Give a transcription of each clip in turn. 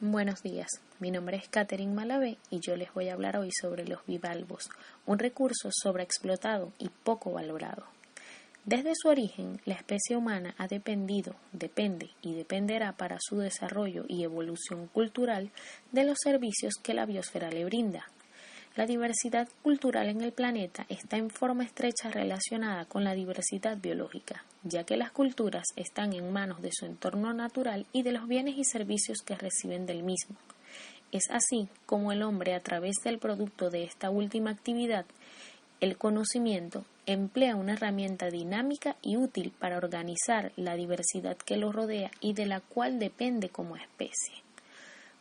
Buenos días, mi nombre es Catherine Malavé y yo les voy a hablar hoy sobre los bivalvos, un recurso sobreexplotado y poco valorado. Desde su origen, la especie humana ha dependido, depende y dependerá para su desarrollo y evolución cultural de los servicios que la biosfera le brinda. La diversidad cultural en el planeta está en forma estrecha relacionada con la diversidad biológica, ya que las culturas están en manos de su entorno natural y de los bienes y servicios que reciben del mismo. Es así como el hombre, a través del producto de esta última actividad, el conocimiento, emplea una herramienta dinámica y útil para organizar la diversidad que lo rodea y de la cual depende como especie.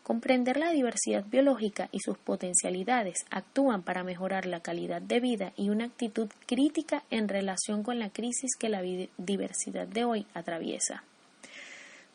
Comprender la diversidad biológica y sus potencialidades actúan para mejorar la calidad de vida y una actitud crítica en relación con la crisis que la diversidad de hoy atraviesa.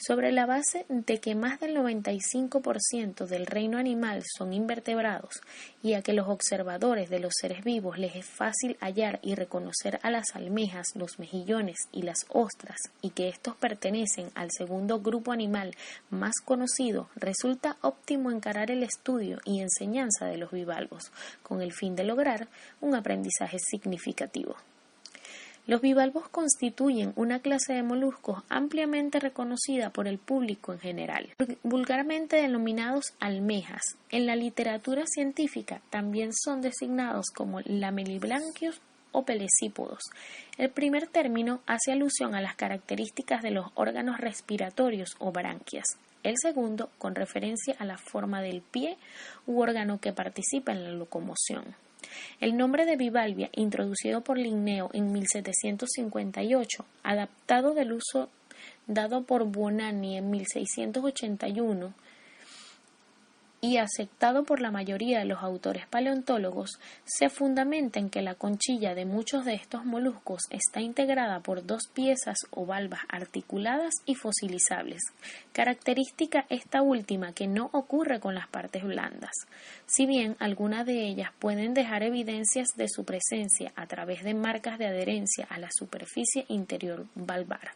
Sobre la base de que más del 95% del reino animal son invertebrados y a que los observadores de los seres vivos les es fácil hallar y reconocer a las almejas, los mejillones y las ostras y que estos pertenecen al segundo grupo animal más conocido, resulta óptimo encarar el estudio y enseñanza de los bivalvos con el fin de lograr un aprendizaje significativo. Los bivalvos constituyen una clase de moluscos ampliamente reconocida por el público en general, vulgarmente denominados almejas. En la literatura científica también son designados como lamelibranquios o pelecípodos. El primer término hace alusión a las características de los órganos respiratorios o branquias. El segundo, con referencia a la forma del pie u órgano que participa en la locomoción. El nombre de bivalvia, introducido por Linneo en 1758, adaptado del uso dado por Buonanni en 1681 y aceptado por la mayoría de los autores paleontólogos, se fundamenta en que la conchilla de muchos de estos moluscos está integrada por dos piezas o valvas articuladas y fosilizables, característica esta última que no ocurre con las partes blandas, si bien algunas de ellas pueden dejar evidencias de su presencia a través de marcas de adherencia a la superficie interior valvar.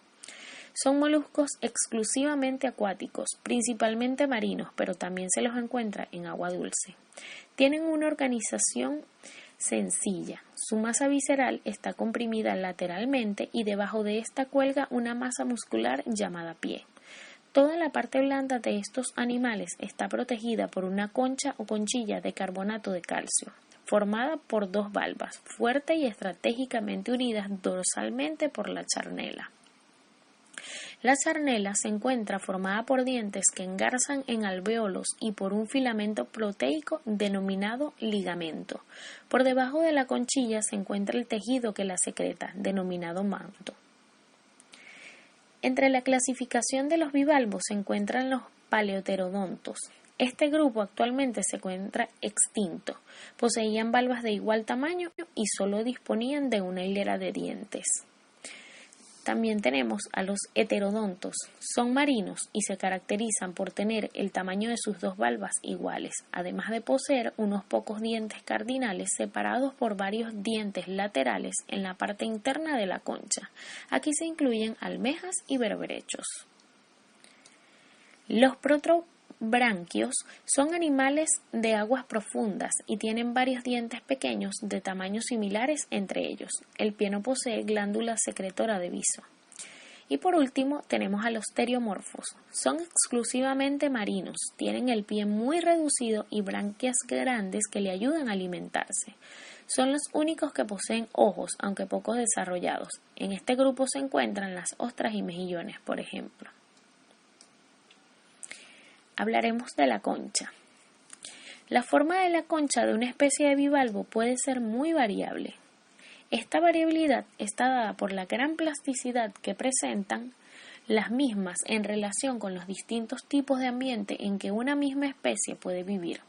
Son moluscos exclusivamente acuáticos, principalmente marinos, pero también se los encuentra en agua dulce. Tienen una organización sencilla. Su masa visceral está comprimida lateralmente y debajo de esta cuelga una masa muscular llamada pie. Toda la parte blanda de estos animales está protegida por una concha o conchilla de carbonato de calcio, formada por dos valvas, fuerte y estratégicamente unidas dorsalmente por la charnela. La charnela se encuentra formada por dientes que engarzan en alvéolos y por un filamento proteico denominado ligamento. Por debajo de la conchilla se encuentra el tejido que la secreta, denominado manto. Entre la clasificación de los bivalvos se encuentran los paleoterodontos. Este grupo actualmente se encuentra extinto. Poseían valvas de igual tamaño y solo disponían de una hilera de dientes. También tenemos a los heterodontos. Son marinos y se caracterizan por tener el tamaño de sus dos valvas iguales, además de poseer unos pocos dientes cardinales separados por varios dientes laterales en la parte interna de la concha. Aquí se incluyen almejas y berberechos. Los protobranquios son animales de aguas profundas y tienen varios dientes pequeños de tamaños similares entre ellos. El pie no posee glándula secretora de viso. Y por último tenemos a los teriomorfos. Son exclusivamente marinos, tienen el pie muy reducido y branquias grandes que le ayudan a alimentarse. Son los únicos que poseen ojos, aunque poco desarrollados. En este grupo se encuentran las ostras y mejillones, por ejemplo. Hablaremos de la concha. La forma de la concha de una especie de bivalvo puede ser muy variable. Esta variabilidad está dada por la gran plasticidad que presentan las mismas en relación con los distintos tipos de ambiente en que una misma especie puede vivir.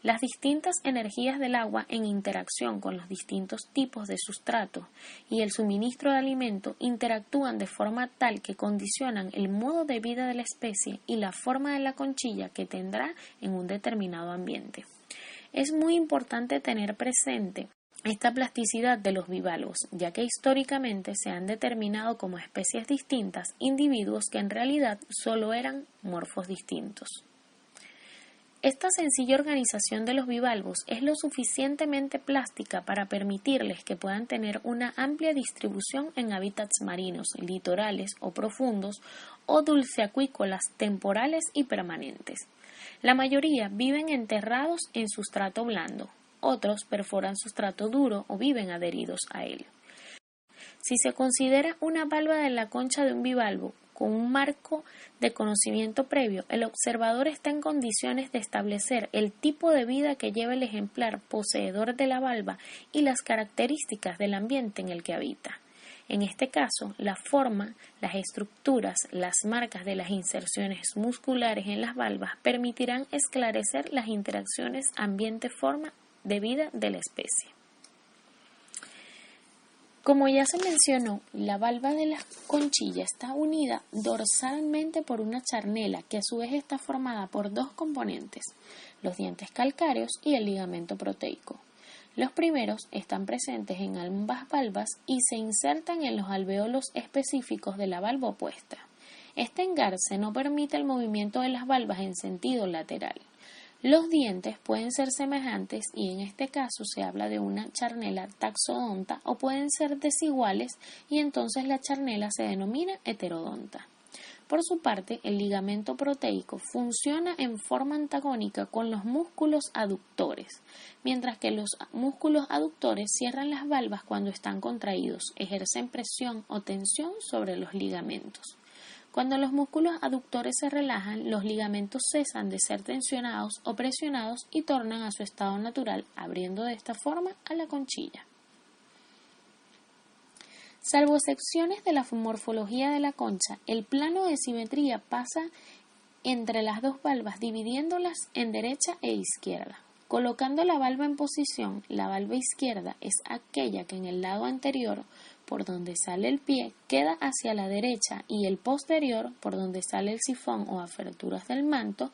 Las distintas energías del agua en interacción con los distintos tipos de sustrato y el suministro de alimento interactúan de forma tal que condicionan el modo de vida de la especie y la forma de la conchilla que tendrá en un determinado ambiente. Es muy importante tener presente esta plasticidad de los bivalvos, ya que históricamente se han determinado como especies distintas individuos que en realidad solo eran morfos distintos. Esta sencilla organización de los bivalvos es lo suficientemente plástica para permitirles que puedan tener una amplia distribución en hábitats marinos, litorales o profundos o dulceacuícolas temporales y permanentes. La mayoría viven enterrados en sustrato blando, otros perforan sustrato duro o viven adheridos a él. Si se considera una valva de la concha de un bivalvo con un marco de conocimiento previo, el observador está en condiciones de establecer el tipo de vida que lleva el ejemplar poseedor de la valva y las características del ambiente en el que habita. En este caso, la forma, las estructuras, las marcas de las inserciones musculares en las valvas permitirán esclarecer las interacciones ambiente-forma de vida de la especie. Como ya se mencionó, la valva de la conchilla está unida dorsalmente por una charnela que a su vez está formada por dos componentes, los dientes calcáreos y el ligamento proteico. Los primeros están presentes en ambas valvas y se insertan en los alvéolos específicos de la valva opuesta. Este engarce no permite el movimiento de las valvas en sentido lateral. Los dientes pueden ser semejantes y en este caso se habla de una charnela taxodonta o pueden ser desiguales y entonces la charnela se denomina heterodonta. Por su parte, el ligamento proteico funciona en forma antagónica con los músculos aductores, mientras que los músculos aductores cierran las valvas cuando están contraídos, ejercen presión o tensión sobre los ligamentos. Cuando los músculos aductores se relajan, los ligamentos cesan de ser tensionados o presionados y tornan a su estado natural, abriendo de esta forma a la conchilla. Salvo secciones de la morfología de la concha, el plano de simetría pasa entre las dos valvas, dividiéndolas en derecha e izquierda. Colocando la valva en posición, la valva izquierda es aquella que en el lado anterior, por donde sale el pie, queda hacia la derecha y el posterior, por donde sale el sifón o aperturas del manto,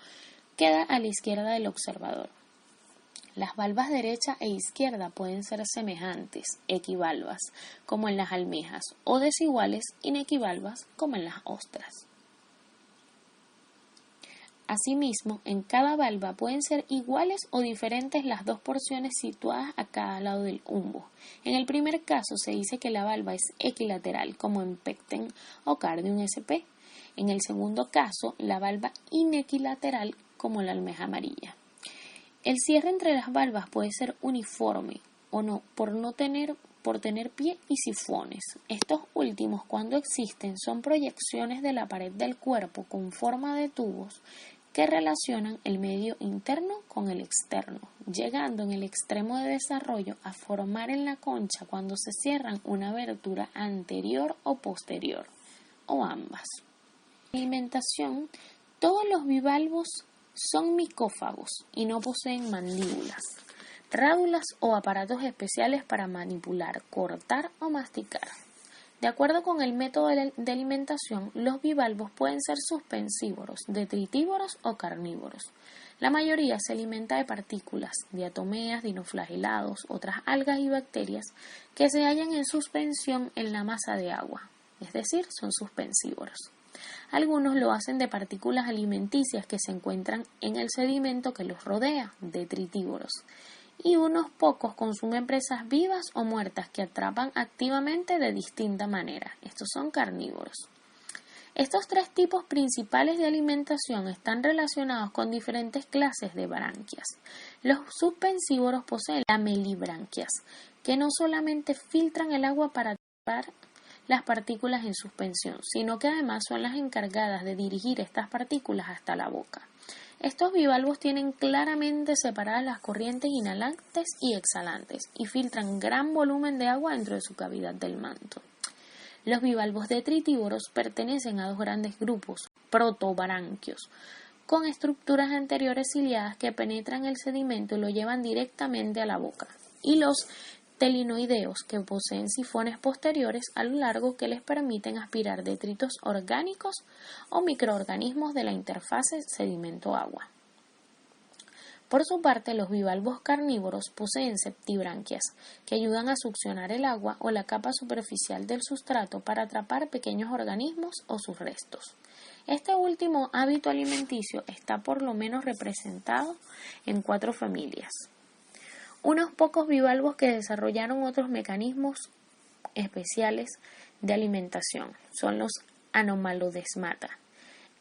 queda a la izquierda del observador. Las valvas derecha e izquierda pueden ser semejantes, equivalvas, como en las almejas, o desiguales, inequivalvas, como en las ostras. Asimismo, en cada valva pueden ser iguales o diferentes las dos porciones situadas a cada lado del humbo. En el primer caso se dice que la valva es equilateral, como en Pecten o Cardium sp. En el segundo caso, la valva inequilateral, como la almeja amarilla. El cierre entre las valvas puede ser uniforme o no, por tener pie y sifones. Estos últimos, cuando existen, son proyecciones de la pared del cuerpo con forma de tubos que relacionan el medio interno con el externo, llegando en el extremo de desarrollo a formar en la concha cuando se cierran una abertura anterior o posterior, o ambas. Alimentación. Todos los bivalvos son micófagos y no poseen mandíbulas, rádulas o aparatos especiales para manipular, cortar o masticar. De acuerdo con el método de alimentación, los bivalvos pueden ser suspensívoros, detritívoros o carnívoros. La mayoría se alimenta de partículas, diatomeas, dinoflagelados, otras algas y bacterias que se hallan en suspensión en la masa de agua, es decir, son suspensívoros. Algunos lo hacen de partículas alimenticias que se encuentran en el sedimento que los rodea, detritívoros. Y unos pocos consumen presas vivas o muertas que atrapan activamente de distinta manera. Estos son carnívoros. Estos tres tipos principales de alimentación están relacionados con diferentes clases de branquias. Los suspensívoros poseen lamelibranquias, que no solamente filtran el agua para atrapar las partículas en suspensión, sino que además son las encargadas de dirigir estas partículas hasta la boca. Estos bivalvos tienen claramente separadas las corrientes inhalantes y exhalantes y filtran gran volumen de agua dentro de su cavidad del manto. Los bivalvos detritívoros pertenecen a dos grandes grupos, protobranquios, con estructuras anteriores ciliadas que penetran el sedimento y lo llevan directamente a la boca, y los telinoideos, que poseen sifones posteriores a lo largo que les permiten aspirar detritos orgánicos o microorganismos de la interfase sedimento-agua. Por su parte, los bivalvos carnívoros poseen septibranquias, que ayudan a succionar el agua o la capa superficial del sustrato para atrapar pequeños organismos o sus restos. Este último hábito alimenticio está por lo menos representado en 4 familias. Unos pocos bivalvos que desarrollaron otros mecanismos especiales de alimentación son los Anomalodesmata.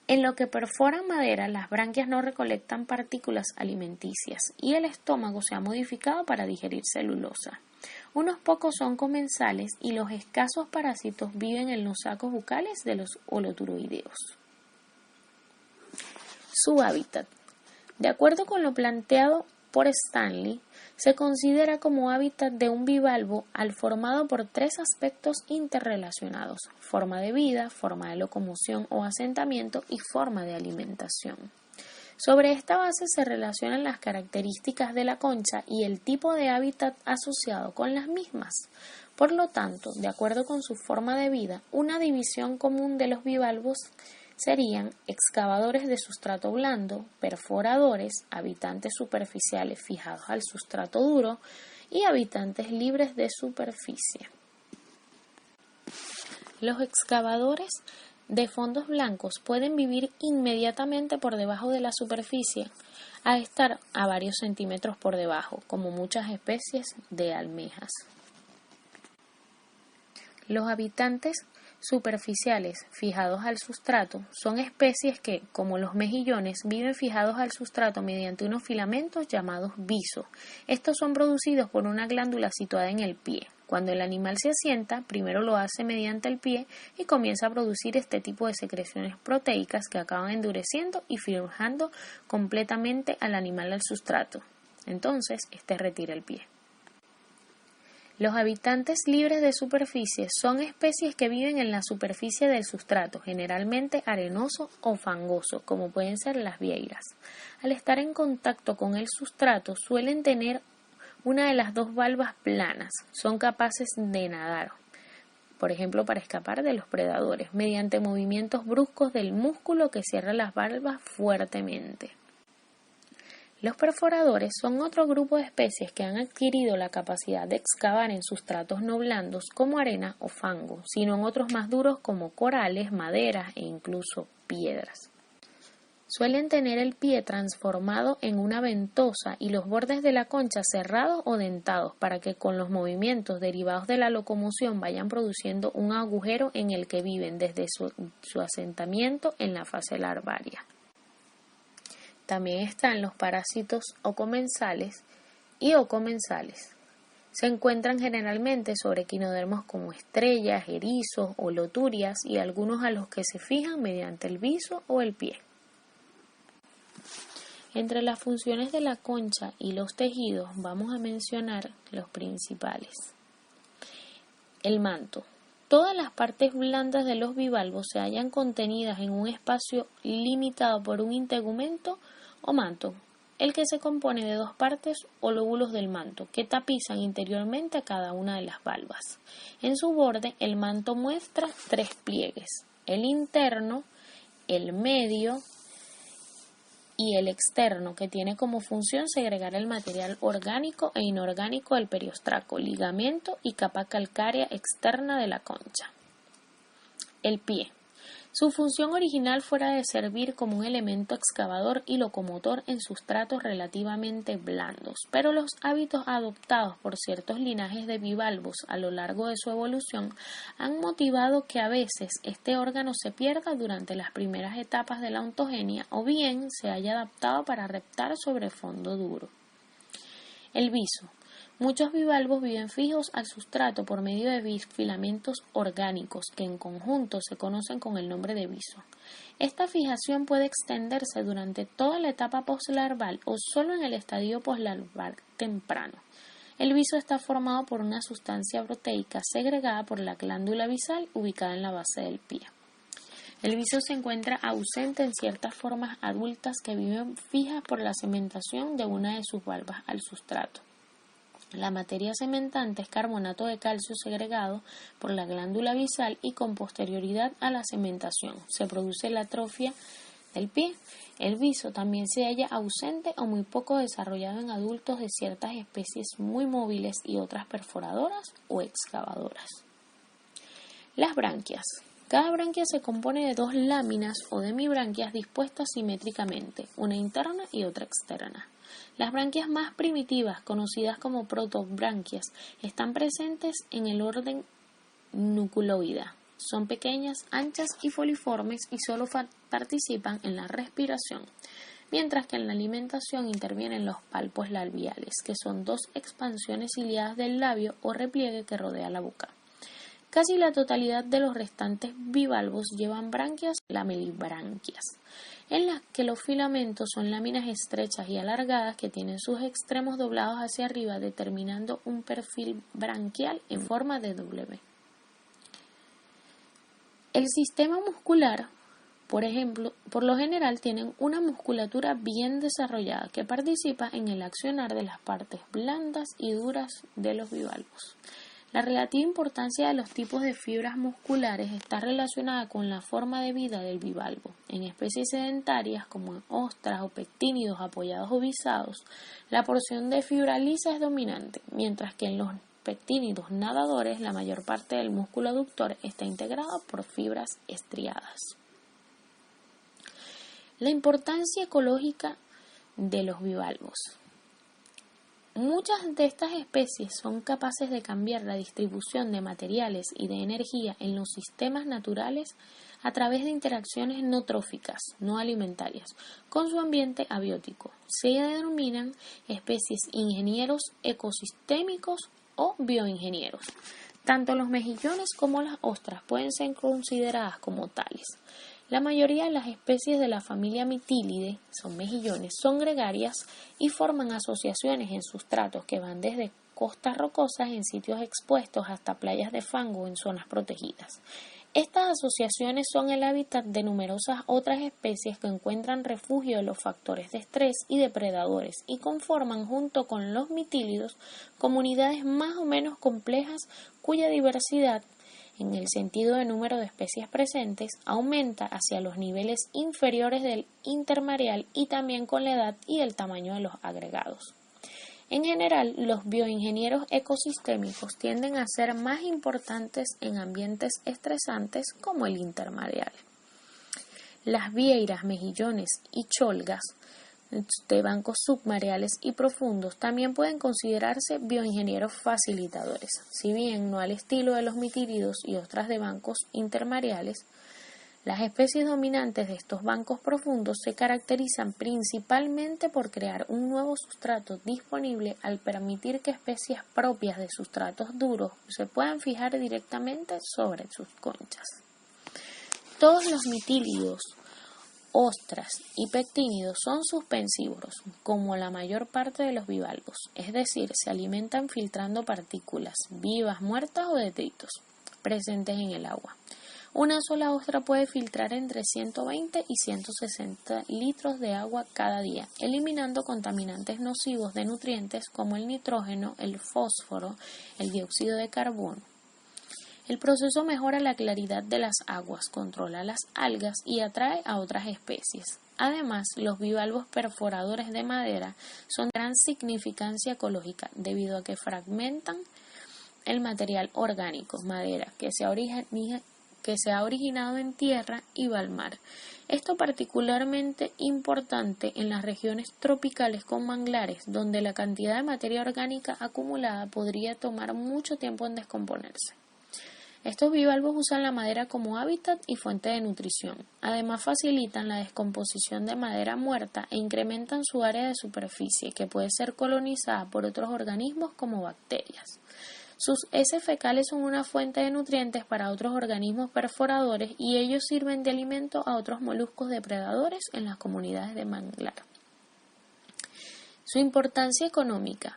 En lo que perforan madera, las branquias no recolectan partículas alimenticias y el estómago se ha modificado para digerir celulosa. Unos pocos son comensales y los escasos parásitos viven en los sacos bucales de los holoturoideos. Su hábitat. De acuerdo con lo planteado por Stanley, se considera como hábitat de un bivalvo al formado por 3 aspectos interrelacionados: forma de vida, forma de locomoción o asentamiento y forma de alimentación. Sobre esta base se relacionan las características de la concha y el tipo de hábitat asociado con las mismas. Por lo tanto, de acuerdo con su forma de vida, una división común de los bivalvos serían excavadores de sustrato blando, perforadores, habitantes superficiales fijados al sustrato duro y habitantes libres de superficie. Los excavadores de fondos blancos pueden vivir inmediatamente por debajo de la superficie, a estar a varios centímetros por debajo, como muchas especies de almejas. Los habitantes superficiales fijados al sustrato son especies que, como los mejillones, viven fijados al sustrato mediante unos filamentos llamados viso. Estos son producidos por una glándula situada en el pie. Cuando el animal se asienta, primero lo hace mediante el pie y comienza a producir este tipo de secreciones proteicas que acaban endureciendo y fijando completamente al animal al sustrato. Entonces, este retira el pie. Los habitantes libres de superficie son especies que viven en la superficie del sustrato, generalmente arenoso o fangoso, como pueden ser las vieiras. Al estar en contacto con el sustrato, suelen tener una de las 2 valvas planas. Son capaces de nadar, por ejemplo, para escapar de los predadores, mediante movimientos bruscos del músculo que cierra las valvas fuertemente. Los perforadores son otro grupo de especies que han adquirido la capacidad de excavar en sustratos no blandos como arena o fango, sino en otros más duros como corales, maderas e incluso piedras. Suelen tener el pie transformado en una ventosa y los bordes de la concha cerrados o dentados para que con los movimientos derivados de la locomoción vayan produciendo un agujero en el que viven desde su asentamiento en la fase larvaria. También están los parásitos ocomensales y ocomensales. Se encuentran generalmente sobre equinodermos como estrellas, erizos o loturias y algunos a los que se fijan mediante el viso o el pie. Entre las funciones de la concha y los tejidos vamos a mencionar los principales. El manto. Todas las partes blandas de los bivalvos se hallan contenidas en un espacio limitado por un integumento o manto, el que se compone de 2 partes o lóbulos del manto, que tapizan interiormente a cada una de las valvas. En su borde, el manto muestra 3 pliegues: el interno, el medio y el externo, que tiene como función segregar el material orgánico e inorgánico del periostraco, ligamento y capa calcárea externa de la concha. El pie. Su función original fuera de servir como un elemento excavador y locomotor en sustratos relativamente blandos, pero los hábitos adoptados por ciertos linajes de bivalvos a lo largo de su evolución han motivado que a veces este órgano se pierda durante las primeras etapas de la ontogenia o bien se haya adaptado para reptar sobre fondo duro. El viso. Muchos bivalvos viven fijos al sustrato por medio de filamentos orgánicos que en conjunto se conocen con el nombre de viso. Esta fijación puede extenderse durante toda la etapa poslarval o solo en el estadio poslarval temprano. El viso está formado por una sustancia proteica segregada por la glándula visal ubicada en la base del pie. El viso se encuentra ausente en ciertas formas adultas que viven fijas por la cementación de una de sus valvas al sustrato. La materia cementante es carbonato de calcio segregado por la glándula visal y con posterioridad a la cementación se produce la atrofia del pie. El viso también se halla ausente o muy poco desarrollado en adultos de ciertas especies muy móviles y otras perforadoras o excavadoras. Las branquias. Cada branquia se compone de dos láminas o demibranquias dispuestas simétricamente, una interna y otra externa. Las branquias más primitivas, conocidas como protobranquias, están presentes en el orden Nuculoida. Son pequeñas, anchas y foliformes y solo participan en la respiración, mientras que en la alimentación intervienen los palpos labiales, que son dos expansiones ciliadas del labio o repliegue que rodea la boca. Casi la totalidad de los restantes bivalvos llevan branquias lamelibranquias, en las que los filamentos son láminas estrechas y alargadas que tienen sus extremos doblados hacia arriba, determinando un perfil branquial en forma de W. El sistema muscular, por ejemplo, por lo general tienen una musculatura bien desarrollada que participa en el accionar de las partes blandas y duras de los bivalvos. La relativa importancia de los tipos de fibras musculares está relacionada con la forma de vida del bivalvo. En especies sedentarias como en ostras o pectínidos apoyados o visados, la porción de fibra lisa es dominante, mientras que en los pectínidos nadadores la mayor parte del músculo aductor está integrado por fibras estriadas. La importancia ecológica de los bivalvos. Muchas de estas especies son capaces de cambiar la distribución de materiales y de energía en los sistemas naturales a través de interacciones no tróficas, no alimentarias, con su ambiente abiótico. Se denominan especies ingenieros ecosistémicos o bioingenieros. Tanto los mejillones como las ostras pueden ser consideradas como tales. La mayoría de las especies de la familia Mytilide, son mejillones, son gregarias y forman asociaciones en sustratos que van desde costas rocosas en sitios expuestos hasta playas de fango en zonas protegidas. Estas asociaciones son el hábitat de numerosas otras especies que encuentran refugio de los factores de estrés y depredadores y conforman junto con los mitílidos comunidades más o menos complejas cuya diversidad, en el sentido de número de especies presentes, aumenta hacia los niveles inferiores del intermareal y también con la edad y el tamaño de los agregados. En general, los bioingenieros ecosistémicos tienden a ser más importantes en ambientes estresantes como el intermareal. Las vieiras, mejillones y cholgas de bancos submareales y profundos también pueden considerarse bioingenieros facilitadores, si bien no al estilo de los mitílidos y ostras de bancos intermareales. Las especies dominantes de estos bancos profundos se caracterizan principalmente por crear un nuevo sustrato disponible al permitir que especies propias de sustratos duros se puedan fijar directamente sobre sus conchas. Todos los mitílidos, ostras y pectínidos son suspensívoros, como la mayor parte de los bivalvos, es decir, se alimentan filtrando partículas vivas, muertas o detritos presentes en el agua. Una sola ostra puede filtrar entre 120 y 160 litros de agua cada día, eliminando contaminantes nocivos de nutrientes como el nitrógeno, el fósforo, el dióxido de carbono. El proceso mejora la claridad de las aguas, controla las algas y atrae a otras especies. Además, los bivalvos perforadores de madera son de gran significancia ecológica debido a que fragmentan el material orgánico, madera, que se ha originado en tierra y mar. Esto particularmente importante en las regiones tropicales con manglares, donde la cantidad de materia orgánica acumulada podría tomar mucho tiempo en descomponerse. Estos bivalvos usan la madera como hábitat y fuente de nutrición. Además facilitan la descomposición de madera muerta e incrementan su área de superficie, que puede ser colonizada por otros organismos como bacterias. Sus heces fecales son una fuente de nutrientes para otros organismos perforadores y ellos sirven de alimento a otros moluscos depredadores en las comunidades de manglar. Su importancia económica.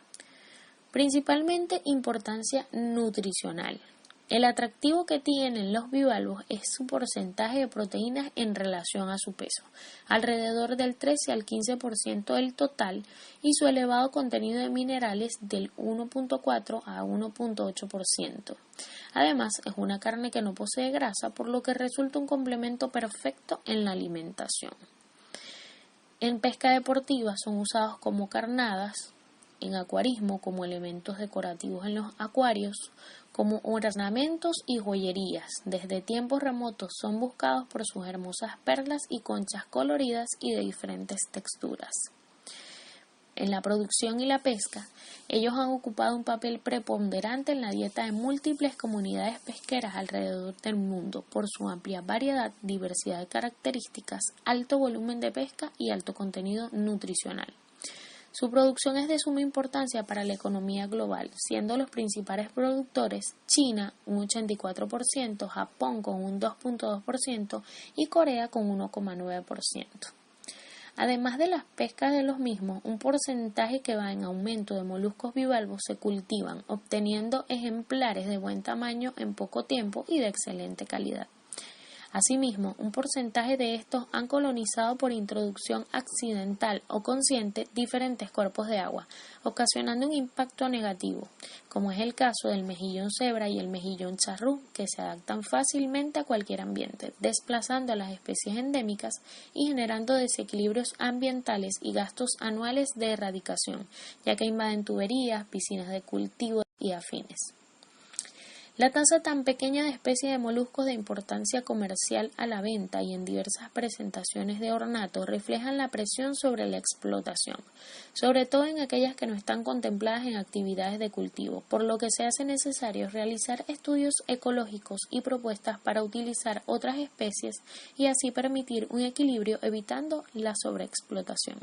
Principalmente importancia nutricional. El atractivo que tienen los bivalvos es su porcentaje de proteínas en relación a su peso, alrededor del 13 al 15% del total, y su elevado contenido de minerales del 1.4 a 1.8%. Además, es una carne que no posee grasa, por lo que resulta un complemento perfecto en la alimentación. En pesca deportiva son usados como carnadas en acuarismo como elementos decorativos en los acuarios, como ornamentos y joyerías. Desde tiempos remotos son buscados por sus hermosas perlas y conchas coloridas y de diferentes texturas. En la producción y la pesca, ellos han ocupado un papel preponderante en la dieta de múltiples comunidades pesqueras alrededor del mundo por su amplia variedad, diversidad de características, alto volumen de pesca y alto contenido nutricional. Su producción es de suma importancia para la economía global, siendo los principales productores China un 84%, Japón con un 2.2% y Corea con 1.9%. Además de las pescas de los mismos, un porcentaje que va en aumento de moluscos bivalvos se cultivan, obteniendo ejemplares de buen tamaño en poco tiempo y de excelente calidad. Asimismo, un porcentaje de estos han colonizado por introducción accidental o consciente diferentes cuerpos de agua, ocasionando un impacto negativo, como es el caso del mejillón cebra y el mejillón charrúa, que se adaptan fácilmente a cualquier ambiente, desplazando a las especies endémicas y generando desequilibrios ambientales y gastos anuales de erradicación, ya que invaden tuberías, piscinas de cultivo y afines. La tasa tan pequeña de especies de moluscos de importancia comercial a la venta y en diversas presentaciones de ornato reflejan la presión sobre la explotación, sobre todo en aquellas que no están contempladas en actividades de cultivo, por lo que se hace necesario realizar estudios ecológicos y propuestas para utilizar otras especies y así permitir un equilibrio evitando la sobreexplotación.